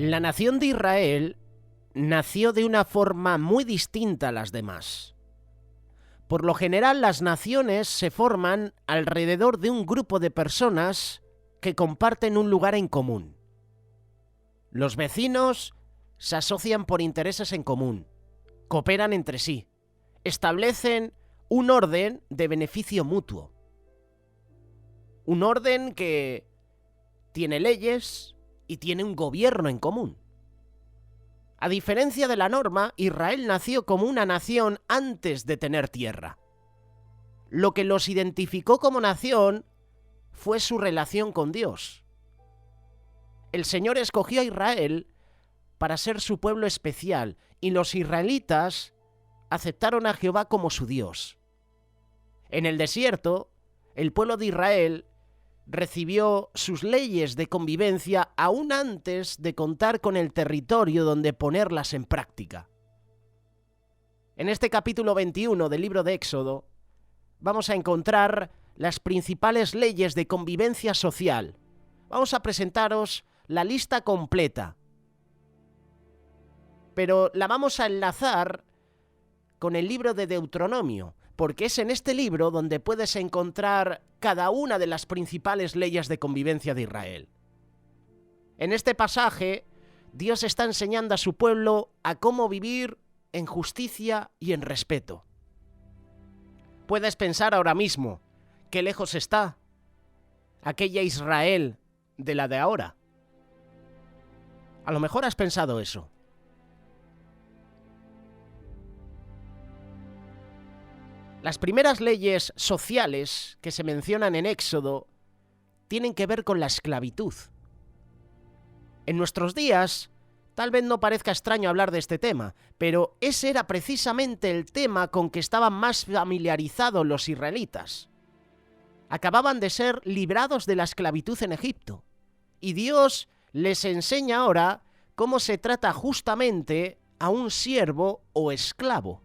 La nación de Israel nació de una forma muy distinta a las demás. Por lo general, las naciones se forman alrededor de un grupo de personas que comparten un lugar en común. Los vecinos se asocian por intereses en común, cooperan entre sí, establecen un orden de beneficio mutuo. Un orden que tiene leyes y tiene un gobierno en común. A diferencia de la norma, Israel nació como una nación antes de tener tierra. Lo que los identificó como nación fue su relación con Dios. El Señor escogió a Israel para ser su pueblo especial y los israelitas aceptaron a Jehová como su Dios. En el desierto, el pueblo de Israel recibió sus leyes de convivencia aún antes de contar con el territorio donde ponerlas en práctica. En este capítulo 21 del libro de Éxodo vamos a encontrar las principales leyes de convivencia social. Vamos a presentaros la lista completa, pero la vamos a enlazar con el libro de Deuteronomio, porque es en este libro donde puedes encontrar cada una de las principales leyes de convivencia de Israel. En este pasaje, Dios está enseñando a su pueblo a cómo vivir en justicia y en respeto. Puedes pensar ahora mismo, qué lejos está aquella Israel de la de ahora. A lo mejor has pensado eso. Las primeras leyes sociales que se mencionan en Éxodo tienen que ver con la esclavitud. En nuestros días, tal vez no parezca extraño hablar de este tema, pero ese era precisamente el tema con que estaban más familiarizados los israelitas. Acababan de ser librados de la esclavitud en Egipto, y Dios les enseña ahora cómo se trata justamente a un siervo o esclavo.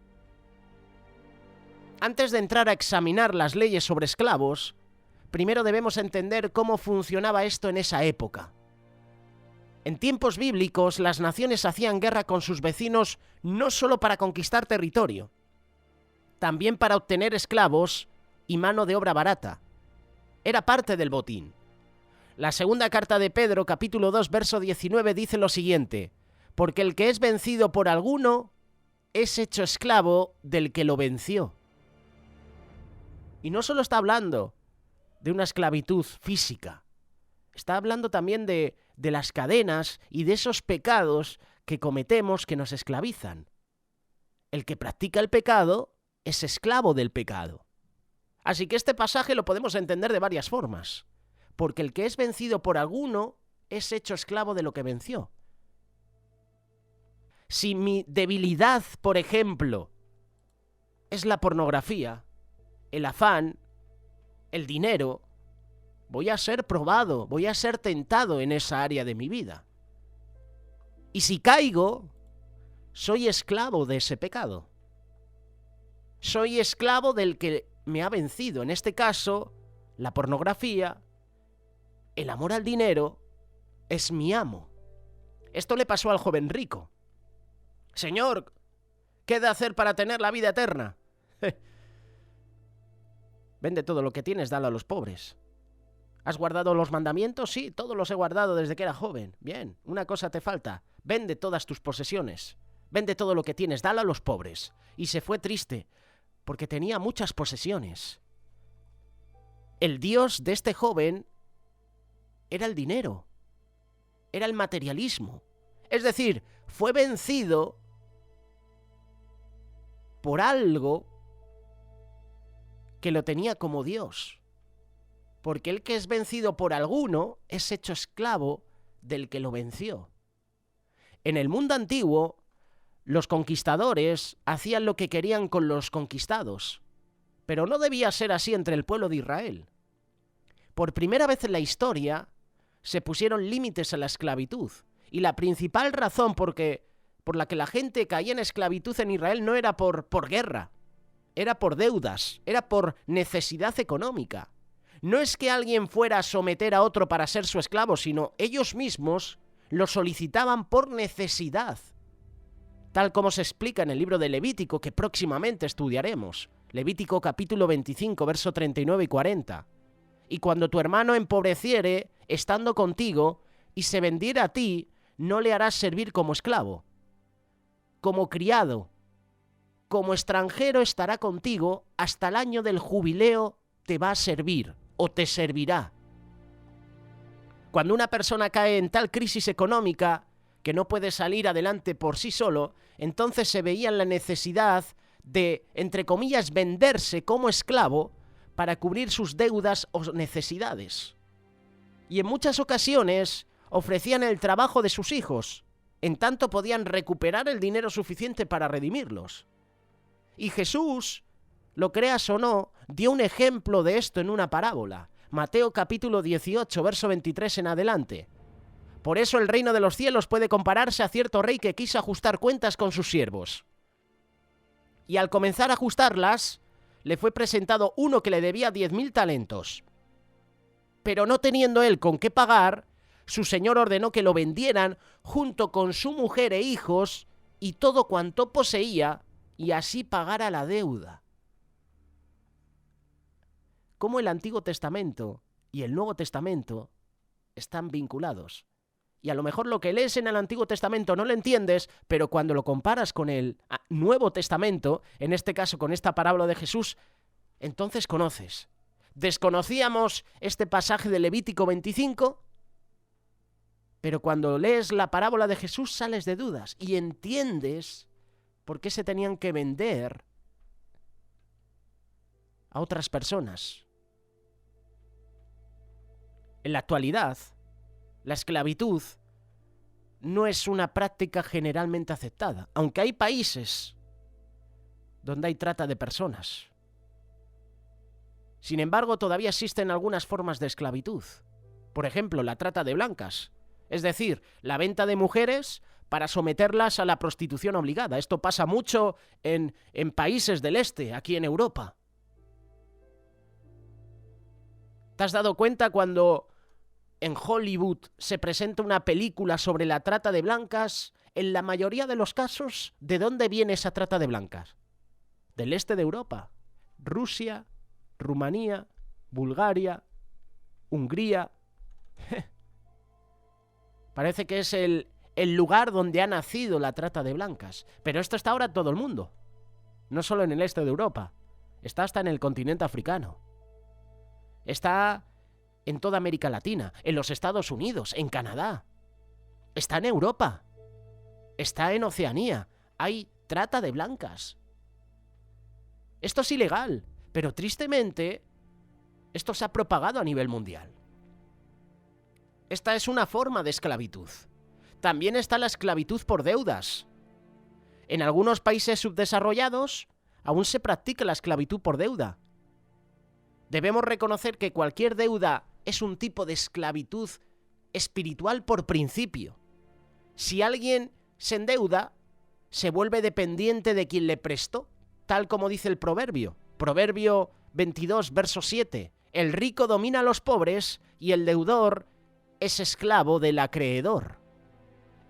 Antes de entrar a examinar las leyes sobre esclavos, primero debemos entender cómo funcionaba esto en esa época. En tiempos bíblicos, las naciones hacían guerra con sus vecinos no solo para conquistar territorio, también para obtener esclavos y mano de obra barata. Era parte del botín. La segunda carta de Pedro, capítulo 2, verso 19, dice lo siguiente: porque el que es vencido por alguno es hecho esclavo del que lo venció. Y no solo está hablando de una esclavitud física, está hablando también de las cadenas y de esos pecados que cometemos que nos esclavizan. El que practica el pecado es esclavo del pecado. Así que este pasaje lo podemos entender de varias formas, porque el que es vencido por alguno es hecho esclavo de lo que venció. Si mi debilidad, por ejemplo, es la pornografía, el afán, el dinero, voy a ser probado, voy a ser tentado en esa área de mi vida. Y si caigo, soy esclavo de ese pecado. Soy esclavo del que me ha vencido. En este caso, la pornografía, el amor al dinero, es mi amo. Esto le pasó al joven rico. Señor, ¿qué he de hacer para tener la vida eterna? Vende todo lo que tienes, dalo a los pobres. ¿Has guardado los mandamientos? Sí, todos los he guardado desde que era joven. Bien, una cosa te falta. Vende todas tus posesiones. Vende todo lo que tienes, dalo a los pobres. Y se fue triste, porque tenía muchas posesiones. El Dios de este joven era el dinero. Era el materialismo. Es decir, fue vencido por algo que lo tenía como Dios, porque el que es vencido por alguno es hecho esclavo del que lo venció. En el mundo antiguo, los conquistadores hacían lo que querían con los conquistados, pero no debía ser así entre el pueblo de Israel. Por primera vez en la historia, se pusieron límites a la esclavitud, y la principal razón por la que la gente caía en esclavitud en Israel no era por guerra, era por deudas, era por necesidad económica. No es que alguien fuera a someter a otro para ser su esclavo, sino ellos mismos lo solicitaban por necesidad, tal como se explica en el libro de Levítico, que próximamente estudiaremos. Levítico capítulo 25, verso 39 y 40. Y cuando tu hermano empobreciere, estando contigo, y se vendiera a ti, no le harás servir como esclavo, como criado, como extranjero estará contigo, hasta el año del jubileo te va a servir, o te servirá. Cuando una persona cae en tal crisis económica que no puede salir adelante por sí solo, entonces se veía en la necesidad de, entre comillas, venderse como esclavo para cubrir sus deudas o necesidades. Y en muchas ocasiones ofrecían el trabajo de sus hijos, en tanto podían recuperar el dinero suficiente para redimirlos. Y Jesús, lo creas o no, dio un ejemplo de esto en una parábola. Mateo capítulo 18, verso 23 en adelante. Por eso el reino de los cielos puede compararse a cierto rey que quiso ajustar cuentas con sus siervos. Y al comenzar a ajustarlas, le fue presentado uno que le debía 10.000 talentos. Pero no teniendo él con qué pagar, su señor ordenó que lo vendieran junto con su mujer e hijos y todo cuanto poseía, y así pagara la deuda. Cómo el Antiguo Testamento y el Nuevo Testamento están vinculados. Y a lo mejor lo que lees en el Antiguo Testamento no lo entiendes, pero cuando lo comparas con el Nuevo Testamento, en este caso con esta parábola de Jesús, entonces conoces. Desconocíamos este pasaje de Levítico 25, pero cuando lees la parábola de Jesús sales de dudas y entiendes por qué se tenían que vender a otras personas. En la actualidad, la esclavitud no es una práctica generalmente aceptada, aunque hay países donde hay trata de personas. Sin embargo, todavía existen algunas formas de esclavitud. Por ejemplo, la trata de blancas, es decir, la venta de mujeres para someterlas a la prostitución obligada. Esto pasa mucho en países del este, aquí en Europa. ¿Te has dado cuenta cuando en Hollywood se presenta una película sobre la trata de blancas? En la mayoría de los casos, ¿de dónde viene esa trata de blancas? Del este de Europa. Rusia, Rumanía, Bulgaria, Hungría. Parece que es el lugar donde ha nacido la trata de blancas. Pero esto está ahora en todo el mundo. No solo en el este de Europa. Está hasta en el continente africano. Está en toda América Latina, en los Estados Unidos, en Canadá. Está en Europa. Está en Oceanía. Hay trata de blancas. Esto es ilegal, pero tristemente esto se ha propagado a nivel mundial. Esta es una forma de esclavitud. También está la esclavitud por deudas. En algunos países subdesarrollados aún se practica la esclavitud por deuda. Debemos reconocer que cualquier deuda es un tipo de esclavitud espiritual por principio. Si alguien se endeuda, se vuelve dependiente de quien le prestó, tal como dice el proverbio. Proverbio 22, verso 7. El rico domina a los pobres y el deudor es esclavo del acreedor.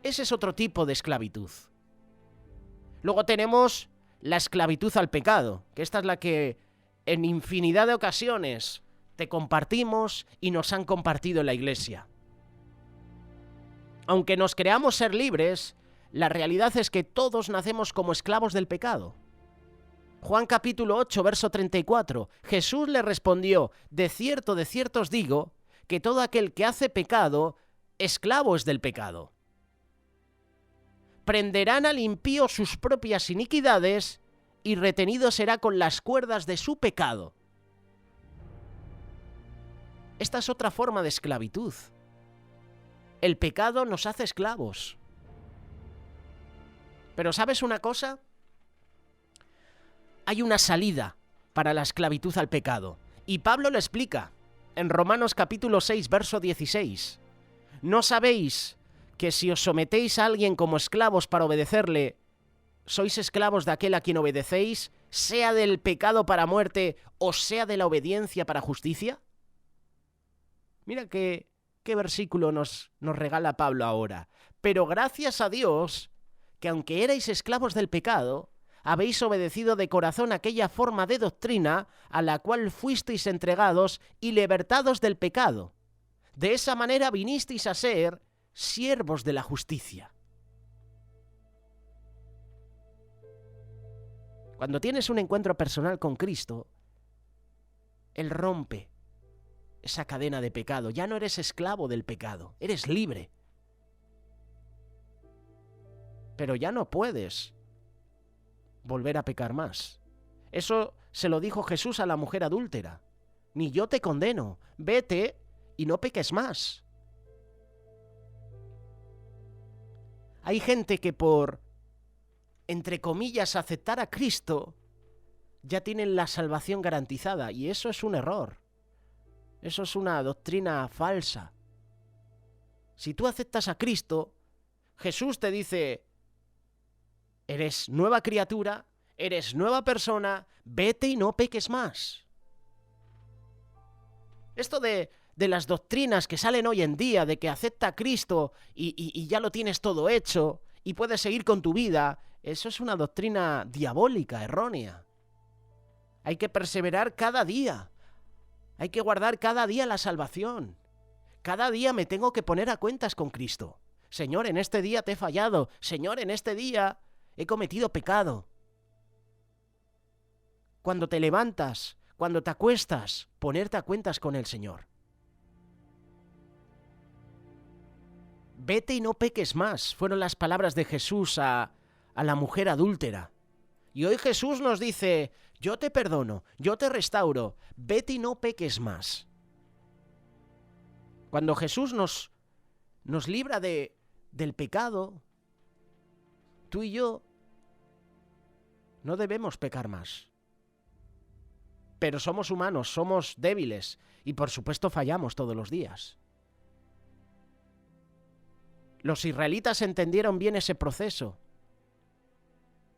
Ese es otro tipo de esclavitud. Luego tenemos la esclavitud al pecado, que esta es la que en infinidad de ocasiones te compartimos y nos han compartido en la iglesia. Aunque nos creamos ser libres, la realidad es que todos nacemos como esclavos del pecado. Juan capítulo 8, verso 34. Jesús le respondió: de cierto os digo, que todo aquel que hace pecado, esclavo es del pecado. Prenderán al impío sus propias iniquidades, y retenido será con las cuerdas de su pecado. Esta es otra forma de esclavitud. El pecado nos hace esclavos. Pero ¿sabes una cosa? Hay una salida para la esclavitud al pecado. Y Pablo lo explica en Romanos capítulo 6, verso 16. ¿No sabéis que si os sometéis a alguien como esclavos para obedecerle, sois esclavos de aquel a quien obedecéis, sea del pecado para muerte o sea de la obediencia para justicia? Mira qué ¿Qué versículo nos regala Pablo ahora? Pero gracias a Dios, que aunque erais esclavos del pecado, habéis obedecido de corazón aquella forma de doctrina a la cual fuisteis entregados y libertados del pecado. De esa manera vinisteis a ser siervos de la justicia. Cuando tienes un encuentro personal con Cristo, Él rompe esa cadena de pecado. Ya no eres esclavo del pecado, eres libre. Pero ya no puedes volver a pecar más. Eso se lo dijo Jesús a la mujer adúltera. Ni yo te condeno, vete y no peques más. Hay gente que por, entre comillas, aceptar a Cristo, ya tienen la salvación garantizada, y eso es un error. Eso es una doctrina falsa. Si tú aceptas a Cristo, Jesús te dice: eres nueva criatura, eres nueva persona, vete y no peques más. Esto de las doctrinas que salen hoy en día, de que acepta a Cristo y ya lo tienes todo hecho y puedes seguir con tu vida, eso es una doctrina diabólica, errónea. Hay que perseverar cada día. Hay que guardar cada día la salvación. Cada día me tengo que poner a cuentas con Cristo. Señor, en este día te he fallado. Señor, en este día he cometido pecado. Cuando te levantas, cuando te acuestas, ponerte a cuentas con el Señor. Vete y no peques más, fueron las palabras de Jesús a la mujer adúltera. Y hoy Jesús nos dice: yo te perdono, yo te restauro, vete y no peques más. Cuando Jesús nos libra del pecado, tú y yo no debemos pecar más. Pero somos humanos, somos débiles y por supuesto fallamos todos los días. Los israelitas entendieron bien ese proceso.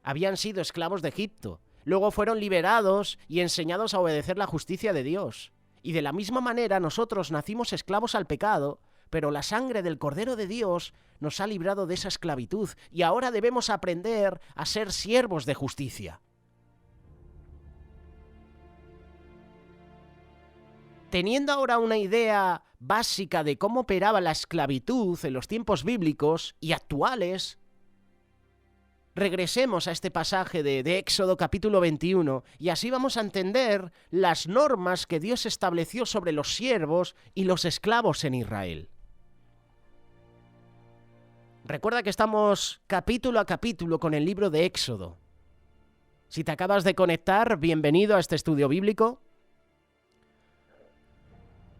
Habían sido esclavos de Egipto, luego fueron liberados y enseñados a obedecer la justicia de Dios. Y de la misma manera nosotros nacimos esclavos al pecado, pero la sangre del Cordero de Dios nos ha librado de esa esclavitud y ahora debemos aprender a ser siervos de justicia. Teniendo ahora una idea básica de cómo operaba la esclavitud en los tiempos bíblicos y actuales, regresemos a este pasaje de Éxodo capítulo 21 y así vamos a entender las normas que Dios estableció sobre los siervos y los esclavos en Israel. Recuerda que estamos capítulo a capítulo con el libro de Éxodo. Si te acabas de conectar, bienvenido a este estudio bíblico.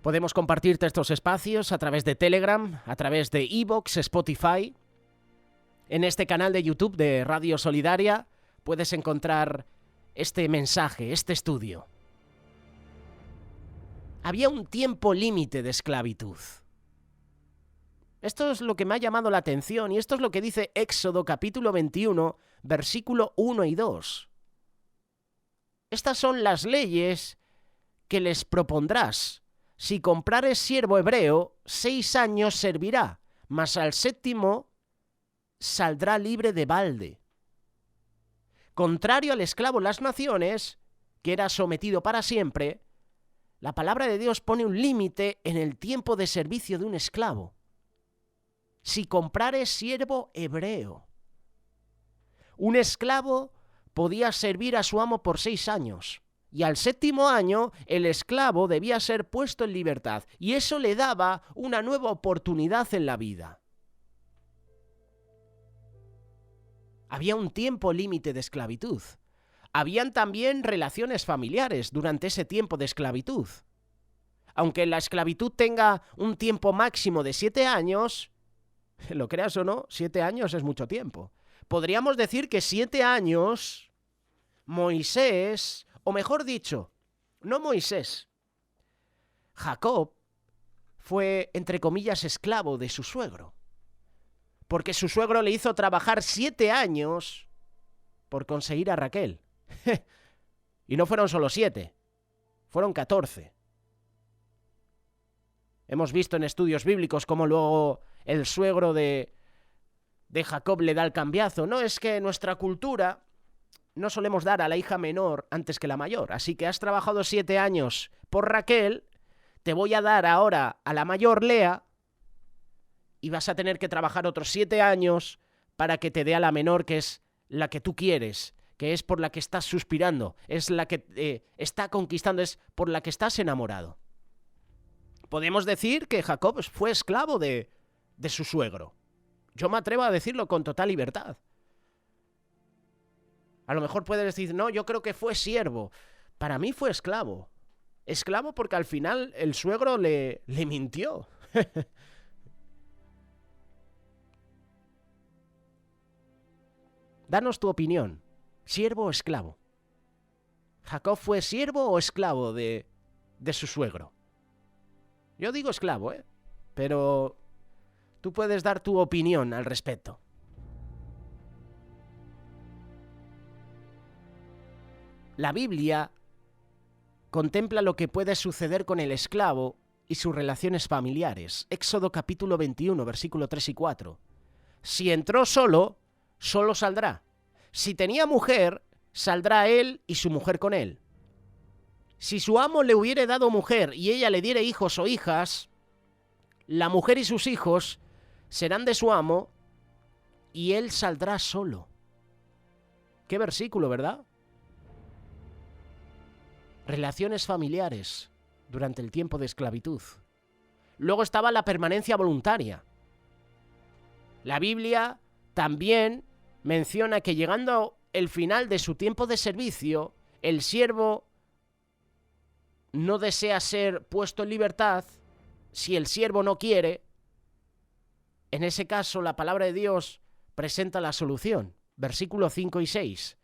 Podemos compartirte estos espacios a través de Telegram, a través de iVoox, Spotify. En este canal de YouTube de Radio Solidaria puedes encontrar este mensaje, este estudio. Había un tiempo límite de esclavitud. Esto es lo que me ha llamado la atención y esto es lo que dice Éxodo capítulo 21, versículo 1 y 2. Estas son las leyes que les propondrás. Si comprares siervo hebreo, 6 años servirá, mas al 7º saldrá libre de balde. Contrario al esclavo en las naciones, que era sometido para siempre, la palabra de Dios pone un límite en el tiempo de servicio de un esclavo. Si comprares siervo hebreo. Un esclavo podía servir a su amo por 6 años. Y al 7º año el esclavo debía ser puesto en libertad y eso le daba una nueva oportunidad en la vida. Había un tiempo límite de esclavitud. Habían también relaciones familiares durante ese tiempo de esclavitud. Aunque la esclavitud tenga un tiempo máximo de 7 años, lo creas o no, 7 años es mucho tiempo. Podríamos decir que 7 años Moisés, o mejor dicho, no Moisés, Jacob fue, entre comillas, esclavo de su suegro, porque su suegro le hizo trabajar 7 años por conseguir a Raquel. Y no fueron solo 7, fueron 14. Hemos visto en estudios bíblicos cómo luego el suegro de Jacob le da el cambiazo. No, es que en nuestra cultura no solemos dar a la hija menor antes que la mayor. Así que has trabajado 7 años por Raquel, te voy a dar ahora a la mayor Lea y vas a tener que trabajar otros 7 años para que te dé a la menor, que es la que tú quieres, que es por la que estás suspirando, es la que está conquistando, es por la que estás enamorado. Podemos decir que Jacob fue esclavo de su suegro. Yo me atrevo a decirlo con total libertad. A lo mejor puedes decir, no, yo creo que fue siervo. Para mí fue esclavo. Esclavo porque al final el suegro le mintió. Danos tu opinión. ¿Siervo o esclavo? ¿Jacob fue siervo o esclavo de su suegro? Yo digo esclavo, pero tú puedes dar tu opinión al respecto. La Biblia contempla lo que puede suceder con el esclavo y sus relaciones familiares. Éxodo capítulo 21, versículo 3 y 4. Si entró solo, solo saldrá. Si tenía mujer, saldrá él y su mujer con él. Si su amo le hubiere dado mujer y ella le diere hijos o hijas, la mujer y sus hijos serán de su amo y él saldrá solo. Qué versículo, ¿verdad? Relaciones familiares durante el tiempo de esclavitud. Luego estaba la permanencia voluntaria. La Biblia también menciona que llegando el final de su tiempo de servicio, el siervo no desea ser puesto en libertad. Si el siervo no quiere, en ese caso la palabra de Dios presenta la solución. Versículos 5 y 6.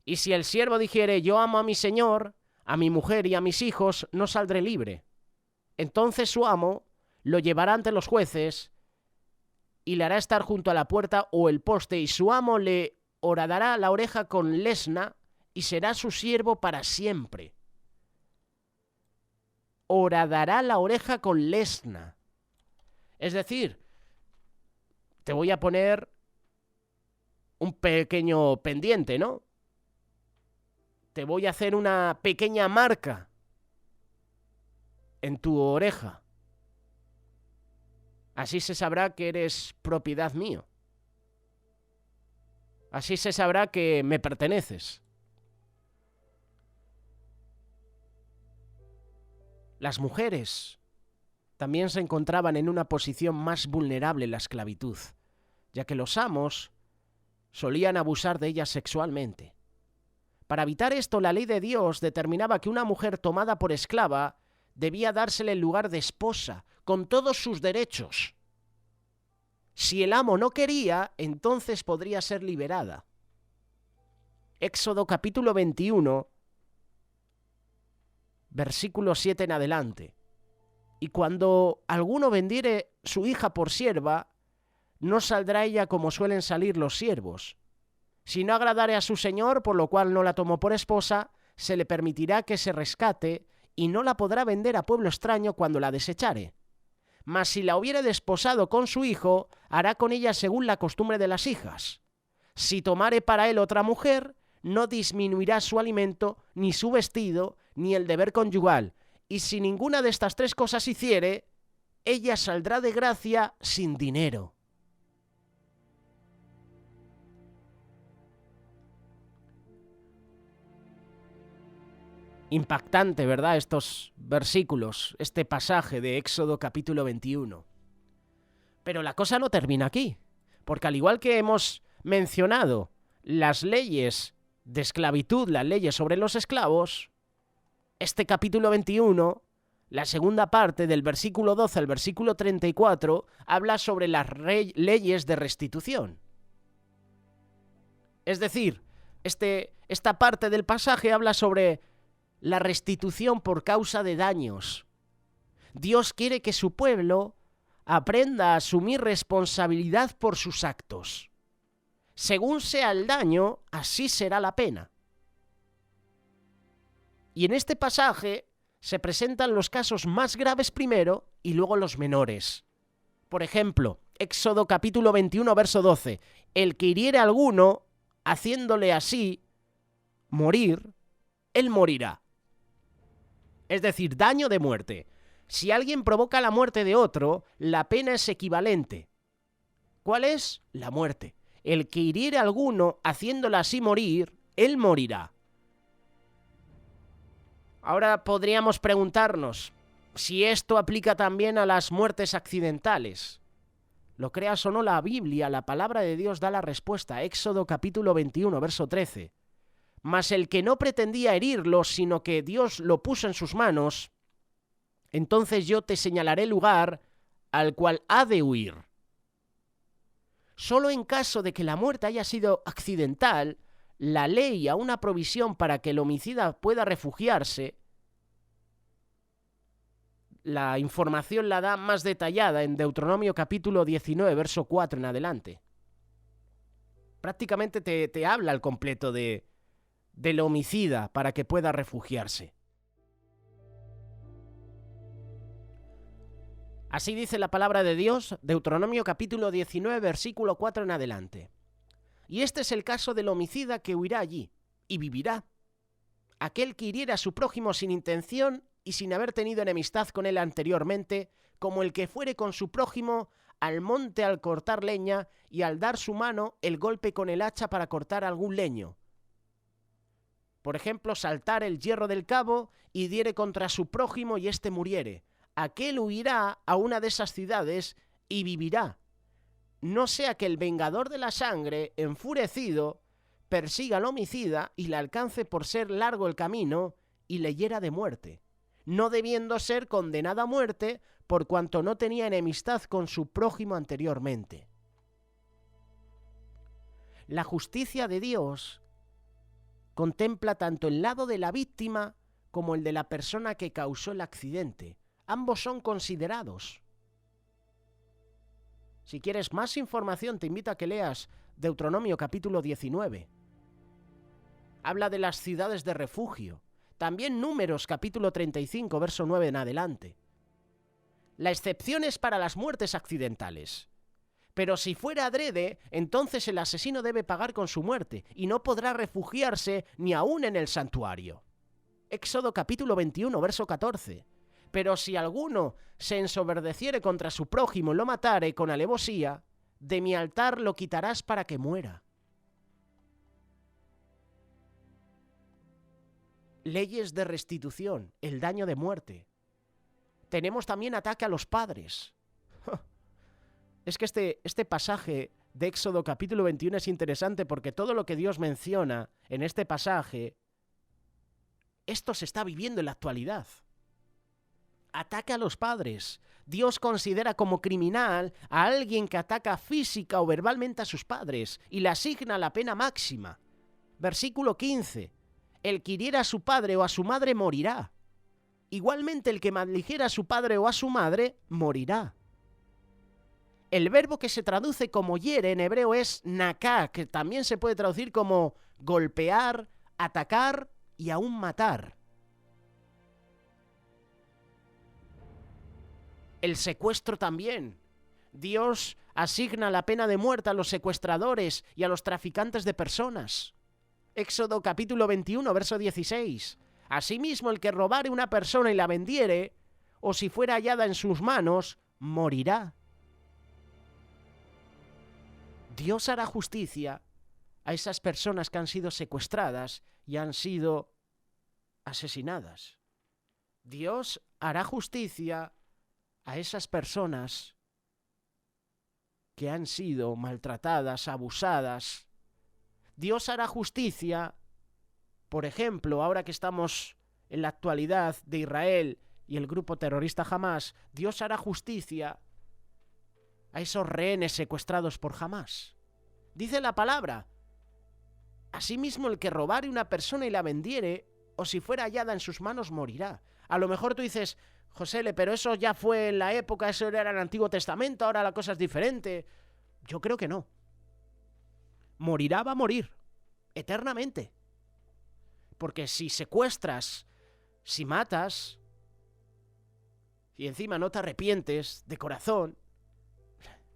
Y si el siervo dijere, yo amo a mi señor, a mi mujer y a mis hijos, no saldré libre. Entonces su amo lo llevará ante los jueces y le hará estar junto a la puerta o el poste, y su amo le horadará la oreja con lesna y será su siervo para siempre. Horadará la oreja con lesna. Es decir, te voy a poner un pequeño pendiente, ¿no? Te voy a hacer una pequeña marca en tu oreja. Así se sabrá que eres propiedad mío. Así se sabrá que me perteneces. Las mujeres también se encontraban en una posición más vulnerable en la esclavitud, ya que los amos solían abusar de ellas sexualmente. Para evitar esto, la ley de Dios determinaba que una mujer tomada por esclava debía dársele el lugar de esposa, con todos sus derechos. Si el amo no quería, entonces podría ser liberada. Éxodo capítulo 21, versículo 7 en adelante. Y cuando alguno vendiere su hija por sierva, no saldrá ella como suelen salir los siervos. Si no agradare a su señor, por lo cual no la tomó por esposa, se le permitirá que se rescate y no la podrá vender a pueblo extraño cuando la desechare. Mas si la hubiere desposado con su hijo, hará con ella según la costumbre de las hijas. Si tomare para él otra mujer, no disminuirá su alimento, ni su vestido, ni el deber conyugal. Y si ninguna de estas 3 cosas hiciere, ella saldrá de gracia sin dinero. Impactante, ¿verdad? Estos versículos, este pasaje de Éxodo capítulo 21. Pero la cosa no termina aquí, porque al igual que hemos mencionado las leyes de esclavitud, las leyes sobre los esclavos, este capítulo 21, la segunda parte del versículo 12 al versículo 34, habla sobre las leyes de restitución. Es decir, esta parte del pasaje habla sobre la restitución por causa de daños. Dios quiere que su pueblo aprenda a asumir responsabilidad por sus actos. Según sea el daño, así será la pena. Y en este pasaje se presentan los casos más graves primero y luego los menores. Por ejemplo, Éxodo capítulo 21, verso 12. El que hiriere a alguno, haciéndole así morir, él morirá. Es decir, daño de muerte. Si alguien provoca la muerte de otro, la pena es equivalente. ¿Cuál es? La muerte. El que hiriere a alguno, haciéndole así morir, él morirá. Ahora podríamos preguntarnos si esto aplica también a las muertes accidentales. Lo creas o no, la Biblia, la palabra de Dios da la respuesta. Éxodo capítulo 21, verso 13. Mas el que no pretendía herirlo, sino que Dios lo puso en sus manos, entonces yo te señalaré el lugar al cual ha de huir. Solo en caso de que la muerte haya sido accidental, la ley a una provisión para que el homicida pueda refugiarse. La información la da más detallada en Deuteronomio capítulo 19, verso 4 en adelante. Prácticamente te habla al completo del homicida para que pueda refugiarse. Así dice la palabra de Dios, Deuteronomio capítulo 19, versículo 4 en adelante. Y este es el caso del homicida que huirá allí, y vivirá. Aquel que hiriera a su prójimo sin intención y sin haber tenido enemistad con él anteriormente, como el que fuere con su prójimo al monte al cortar leña y al dar su mano el golpe con el hacha para cortar algún leño. Por ejemplo, saltar el hierro del cabo y diere contra su prójimo y éste muriere. Aquel huirá a una de esas ciudades y vivirá. No sea que el vengador de la sangre, enfurecido, persiga al homicida y le alcance por ser largo el camino y le hiera de muerte, no debiendo ser condenado a muerte por cuanto no tenía enemistad con su prójimo anteriormente. La justicia de Dios contempla tanto el lado de la víctima como el de la persona que causó el accidente. Ambos son considerados. Si quieres más información, te invito a que leas Deuteronomio capítulo 19. Habla de las ciudades de refugio. También Números capítulo 35, verso 9 en adelante. La excepción es para las muertes accidentales. Pero si fuera adrede, entonces el asesino debe pagar con su muerte y no podrá refugiarse ni aún en el santuario. Éxodo capítulo 21, verso 14. Pero si alguno se ensoberdeciere contra su prójimo y lo matare con alevosía, de mi altar lo quitarás para que muera. Leyes de restitución, el daño de muerte. Tenemos también ataque a los padres. Es que este pasaje de Éxodo capítulo 21 es interesante porque todo lo que Dios menciona en este pasaje, esto se está viviendo en la actualidad. Ataca a los padres. Dios considera como criminal a alguien que ataca física o verbalmente a sus padres y le asigna la pena máxima. Versículo 15. El que hiriera a su padre o a su madre morirá. Igualmente el que maldijera a su padre o a su madre morirá. El verbo que se traduce como hiere en hebreo es naká, que también se puede traducir como golpear, atacar y aún matar. El secuestro también. Dios asigna la pena de muerte a los secuestradores y a los traficantes de personas. Éxodo capítulo 21, verso 16. Asimismo, el que robare una persona y la vendiere, o si fuera hallada en sus manos, morirá. Dios hará justicia a esas personas que han sido secuestradas y han sido asesinadas. Dios hará justicia a esas personas que han sido maltratadas, abusadas. Dios hará justicia, por ejemplo, ahora que estamos en la actualidad de Israel y el grupo terrorista Hamás, Dios hará justicia a esos rehenes secuestrados por Hamás. Dice la palabra: asimismo el que robare una persona y la vendiere, o si fuera hallada en sus manos, morirá. A lo mejor tú dices: José, pero eso ya fue en la época, eso era en el Antiguo Testamento, ahora la cosa es diferente. Yo creo que no. Morirá, va a morir, eternamente. Porque si secuestras, si matas, y encima no te arrepientes de corazón,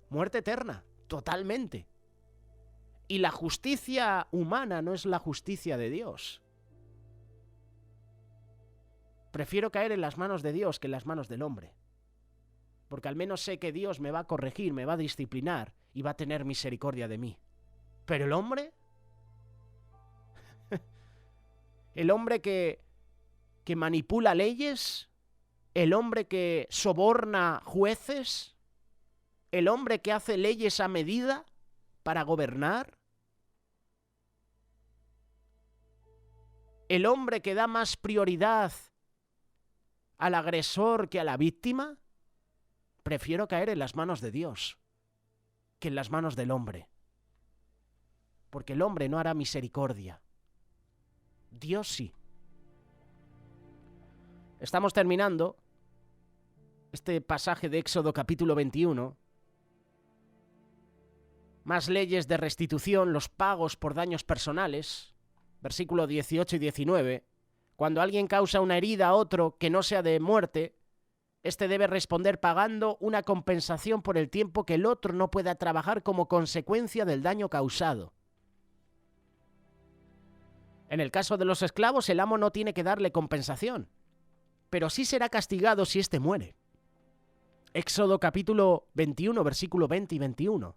muerte eterna, totalmente. Y la justicia humana no es la justicia de Dios. Prefiero caer en las manos de Dios que en las manos del hombre. Porque al menos sé que Dios me va a corregir, me va a disciplinar y va a tener misericordia de mí. Pero el hombre... el hombre que manipula leyes, el hombre que soborna jueces, el hombre que hace leyes a medida para gobernar, el hombre que da más prioridad al agresor que a la víctima. Prefiero caer en las manos de Dios que en las manos del hombre. Porque el hombre no hará misericordia. Dios sí. Estamos terminando este pasaje de Éxodo capítulo 21. Más leyes de restitución, los pagos por daños personales. Versículo 18 y 19. Cuando alguien causa una herida a otro que no sea de muerte, este debe responder pagando una compensación por el tiempo que el otro no pueda trabajar como consecuencia del daño causado. En el caso de los esclavos, el amo no tiene que darle compensación, pero sí será castigado si éste muere. Éxodo capítulo 21, versículo 20 y 21.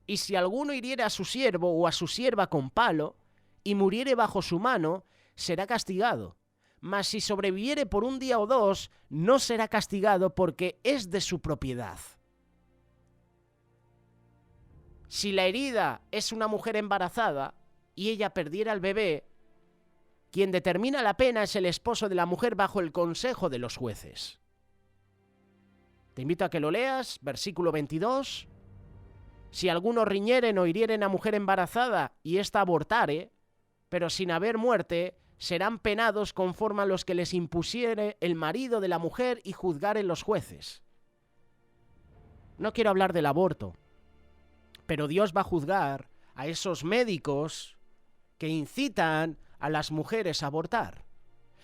Y si alguno hiriere a su siervo o a su sierva con palo, y muriere bajo su mano, será castigado. Mas si sobreviviere por un día o dos, no será castigado porque es de su propiedad. Si la herida es una mujer embarazada y ella perdiera al bebé, quien determina la pena es el esposo de la mujer bajo el consejo de los jueces. Te invito a que lo leas, versículo 22. Si alguno riñeren o hirieren a mujer embarazada y ésta abortare, pero sin haber muerte, serán penados conforme a los que les impusiere el marido de la mujer y juzgaren los jueces. No quiero hablar del aborto, pero Dios va a juzgar a esos médicos que incitan a las mujeres a abortar.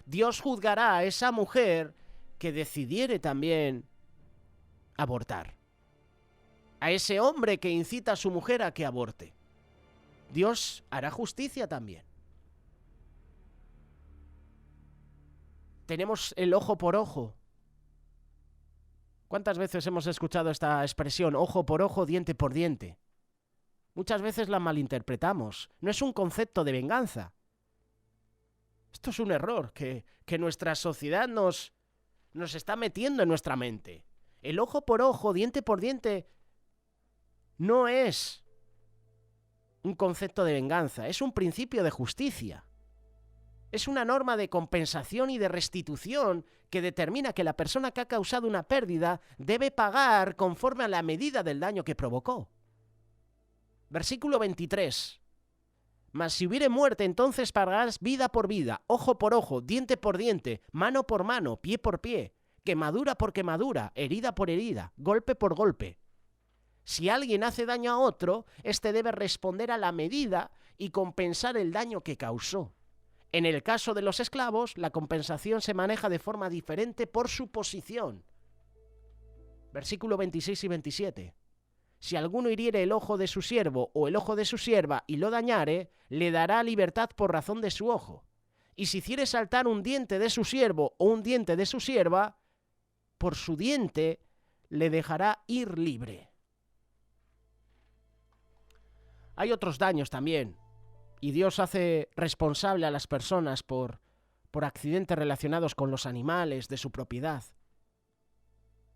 Dios juzgará a esa mujer que decidiere también abortar. A ese hombre que incita a su mujer a que aborte. Dios hará justicia también. Tenemos el ojo por ojo. ¿Cuántas veces hemos escuchado esta expresión, ojo por ojo, diente por diente? Muchas veces la malinterpretamos. No es un concepto de venganza. Esto es un error que nuestra sociedad nos está metiendo en nuestra mente. El ojo por ojo, diente por diente, no es un concepto de venganza, es un principio de justicia. Es una norma de compensación y de restitución que determina que la persona que ha causado una pérdida debe pagar conforme a la medida del daño que provocó. Versículo 23. Mas si hubiere muerte, entonces pagarás vida por vida, ojo por ojo, diente por diente, mano por mano, pie por pie, quemadura por quemadura, herida por herida, golpe por golpe. Si alguien hace daño a otro, éste debe responder a la medida y compensar el daño que causó. En el caso de los esclavos, la compensación se maneja de forma diferente por su posición. Versículo 26 y 27. Si alguno hiriere el ojo de su siervo o el ojo de su sierva y lo dañare, le dará libertad por razón de su ojo. Y si hiciere saltar un diente de su siervo o un diente de su sierva, por su diente le dejará ir libre. Hay otros daños también, y Dios hace responsable a las personas por accidentes relacionados con los animales de su propiedad.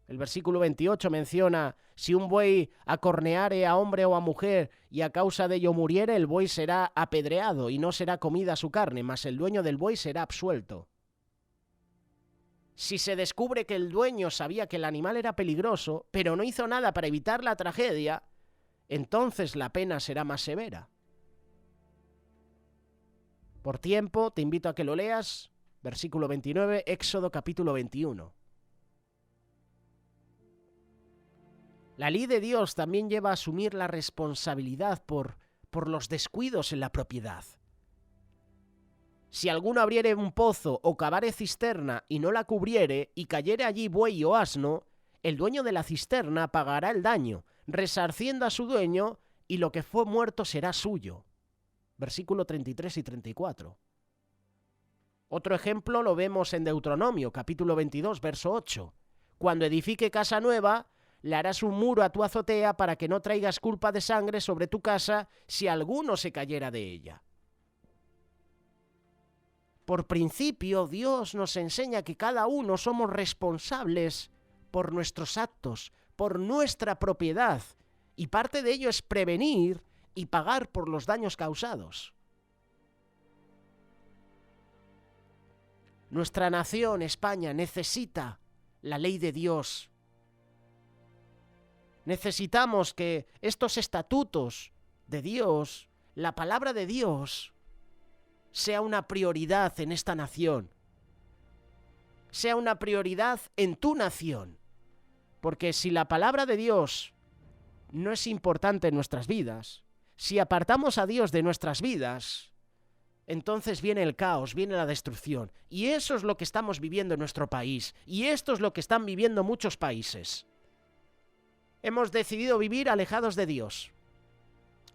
El versículo 28 menciona, si un buey acorneare a hombre o a mujer y a causa de ello muriere, el buey será apedreado y no será comida su carne, mas el dueño del buey será absuelto. Si se descubre que el dueño sabía que el animal era peligroso, pero no hizo nada para evitar la tragedia, entonces la pena será más severa. Por tiempo, te invito a que lo leas, versículo 29, Éxodo capítulo 21. La ley de Dios también lleva a asumir la responsabilidad por los descuidos en la propiedad. Si alguno abriere un pozo o cavare cisterna y no la cubriere, y cayere allí buey o asno, el dueño de la cisterna pagará el daño, resarciendo a su dueño, y lo que fue muerto será suyo. Versículo 33 y 34. Otro ejemplo lo vemos en Deuteronomio, capítulo 22, verso 8. Cuando edifique casa nueva, le harás un muro a tu azotea para que no traigas culpa de sangre sobre tu casa si alguno se cayera de ella. Por principio, Dios nos enseña que cada uno somos responsables por nuestros actos, por nuestra propiedad, y parte de ello es prevenir y pagar por los daños causados. Nuestra nación, España, necesita la ley de Dios. Necesitamos que estos estatutos de Dios, la palabra de Dios, sea una prioridad en esta nación, sea una prioridad en tu nación, porque si la palabra de Dios no es importante en nuestras vidas, si apartamos a Dios de nuestras vidas, entonces viene el caos, viene la destrucción, y eso es lo que estamos viviendo en nuestro país, y esto es lo que están viviendo muchos países. Hemos decidido vivir alejados de Dios.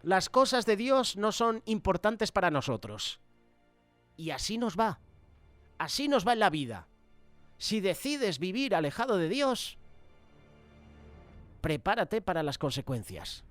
Las cosas de Dios no son importantes para nosotros. Y así nos va en la vida. Si decides vivir alejado de Dios, prepárate para las consecuencias.